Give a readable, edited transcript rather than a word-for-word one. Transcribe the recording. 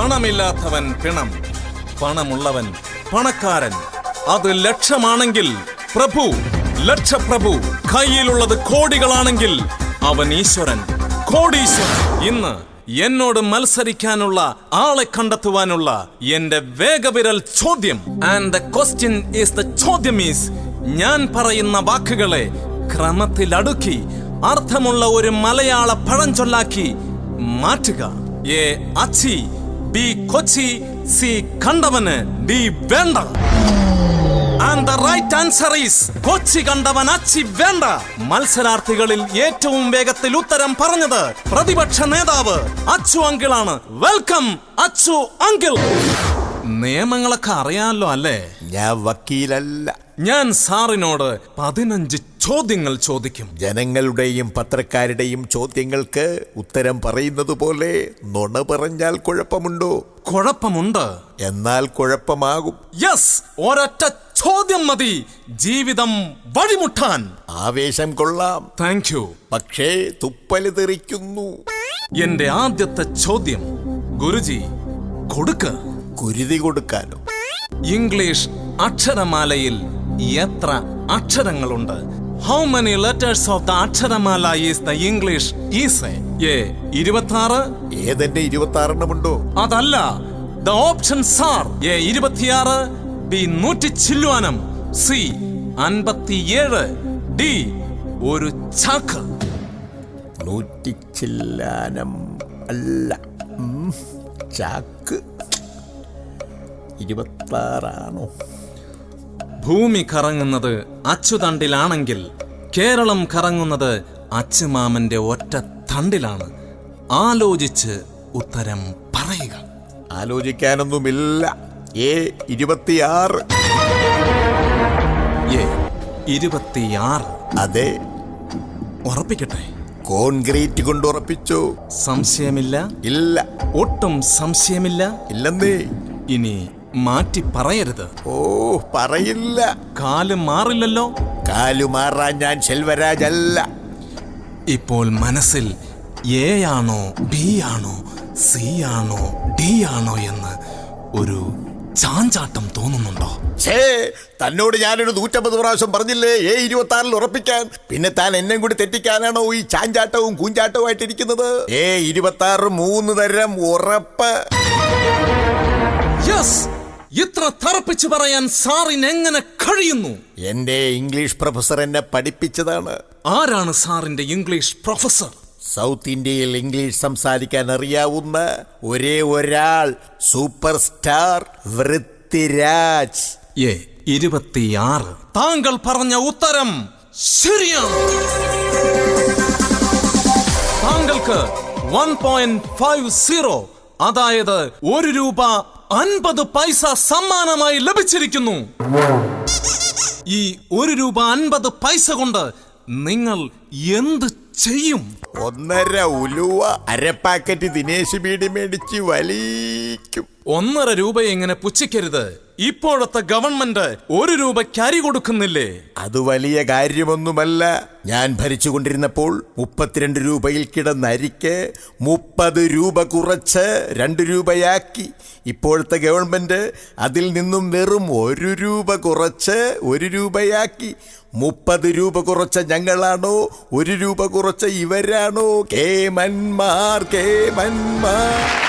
പണമില്ലാത്തവൻ പിണം, പണമുള്ളവൻ പണക്കാരൻ. അത് ലക്ഷമാണെങ്കിൽ പ്രഭു, ലക്ഷപ്രഭു. കയ്യിലുള്ളത് കോടികളാണെങ്കിൽ അവൻ ഈശ്വരൻ, കോടീശ്വരൻ. ഇന്ന് എന്നോട് മത്സരിക്കാനുള്ള ആളെ കണ്ടെത്തുവാനുള്ള എന്റെ വേഗവിരൽ ചോദ്യം. And the question is the ചോദ്യം ഈസ്, ഞാൻ പറയുന്ന വാക്കുകളെ ക്രമത്തിൽ അടുക്കി അർത്ഥമുള്ള ഒരു മലയാള പഴഞ്ചൊല്ലാക്കി മാറ്റുക. എ അച്ചി, ബി കൊച്ചി, സി കണ്ടവന്, ഡി വേണ്ട. And the right answer is Kochi കണ്ടവൻ അച്ചി വേണ്ട. മത്സരാർത്ഥികളിൽ ഏറ്റവും വേഗത്തിൽ ഉത്തരം പറഞ്ഞത് പ്രതിപക്ഷ നേതാവ് അച്ചു അങ്കിളാണ്. Welcome Achu uncle. നിയമങ്ങളൊക്കെ അറിയാമല്ലോ അല്ലേ? ഞാൻ വക്കീലല്ല. ഞാൻ സാറിനോട് 15 ചോദ്യങ്ങൾ ചോദിക്കും. ജനങ്ങളുടെയും പത്രക്കാരുടെയും ചോദ്യങ്ങൾക്ക് ഉത്തരം പറയുന്നത് പോലെ നുണ പറഞ്ഞാൽ കുഴപ്പമുണ്ടോ? കുഴപ്പമുണ്ട്. എന്നാൽ കുഴപ്പമാകും. യെസ്, ഒരൊറ്റ ചോദ്യം മതി ജീവിതം വഴിമുട്ടാൻ. ആവേശം കൊള്ളാം. Thank you. പക്ഷേ തുപ്പല് തെറിക്കുന്നു. എന്റെ ആദ്യത്തെ ചോദ്യം ഗുരുജി കൊടുക്ക. കുരുതി കൊടുക്കാനോ? ഇംഗ്ലീഷ് അക്ഷരമാലയിൽ എത്ര അക്ഷരങ്ങളുണ്ട്? How many letters of the അക്ഷരമാല is the English essay? A 26. ഏതെന്നെ 26 അതല്ല. The options are A 26, B 100 ചില്ലുവാനം, C 57, D ഒരു ചാക്ക്. 100 ചില്ലാനം അല്ല, ചാക്ക്. 26 ഭൂമി കറങ്ങുന്നത് അച്ചുതണ്ടിലാണെങ്കിൽ കേരളം കറങ്ങുന്നത് അച്ചുമാമന്റെ ഒറ്റ തണ്ടിലാണ്. ആലോചിച്ച് ഉത്തരം പറയുക. ആലോചിക്കാനൊന്നുമില്ല. A 26. A 26. അതെ. ഉറപ്പിക്കട്ടെ? കോൺക്രീറ്റ് കൊണ്ട് ഉറപ്പിച്ചു. സംശയമില്ല? ഇല്ല. ഒട്ടും സംശയമില്ല? ഇല്ലെന്നേ. ഇനി മാറ്റി പറയരുത്. ഓ, പറയില്ല. കാല് മാറില്ലല്ലോ? കാലു മാറാൻ ഞാൻ സെൽവരാജല്ല. ഇപ്പോൾ മനസ്സിൽ എ ആണോ ബി ആണോ സി ആണോ ഡി ആണോ എന്ന് ഒരു ചാഞ്ചാട്ടം തോന്നുന്നുണ്ടോ? തന്നോട് ഞാനൊരു 150 പ്രാവശ്യം പറഞ്ഞില്ലേ A 26 ഉറപ്പിക്കാൻ? പിന്നെ താൻ എന്നെ കൂടി തെറ്റിക്കാനാണോ ഈ ചാഞ്ചാട്ടവും കൂഞ്ചാട്ടവും ആയിട്ടിരിക്കുന്നത്? A 26 3 തരം ഉറപ്പ്. യെസ്, ഇത്ര തറപ്പിച്ചു പറയാൻ സാറിന് എങ്ങനെ കഴിയുന്നു? എന്റെ ഇംഗ്ലീഷ് പ്രൊഫസർ എന്നെ പഠിപ്പിച്ചതാണ്. ആരാണ് സാറിന്റെ ഇംഗ്ലീഷ് പ്രൊഫസർ? സൗത്ത് ഇന്ത്യയിൽ ഇംഗ്ലീഷ് സംസാരിക്കാൻ അറിയാവുന്ന ഒരേ ഒരാൾ, സൂപ്പർ സ്റ്റാർ വൃത്തിരാജ്. A 26. താങ്കൾ പറഞ്ഞ ഉത്തരം ശരിയാണ്. താങ്കൾക്ക് 1.50, അതായത് 1 രൂപ 50 പൈസ സമ്മാനമായി ലഭിച്ചിരിക്കുന്നു. ഈ 1 രൂപ 50 പൈസ കൊണ്ട് നിങ്ങൾ എന്ത് ചെയ്യും? 1.5 ഉലുവ, അര പാക്കറ്റ് ദിനേശ് ബീഡി മേടിച്ച് വലിക്കും. 1.5 രൂപ എങ്ങനെ പുച്ഛിക്കരുത്? ഇപ്പോഴത്തെ ഗവൺമെന്റ് 1 രൂപയ്ക്ക് അരി കൊടുക്കുന്നില്ലേ? അത് വലിയ കാര്യമൊന്നുമല്ല. ഞാൻ ഭരിച്ചുകൊണ്ടിരുന്നപ്പോൾ 32 രൂപയിൽ കിടന്ന അരിക്ക് 30 രൂപ കുറച്ച് 2 രൂപയാക്കി. ഇപ്പോഴത്തെ ഗവൺമെന്റ് അതിൽ നിന്നും വെറും 1 രൂപ കുറച്ച് 1 രൂപയാക്കി. 30 രൂപ കുറച്ച ഞങ്ങളാണോ 1 രൂപ കുറച്ച ഇവരാണോ? കേമന്മാർ, കേമന്മാർ.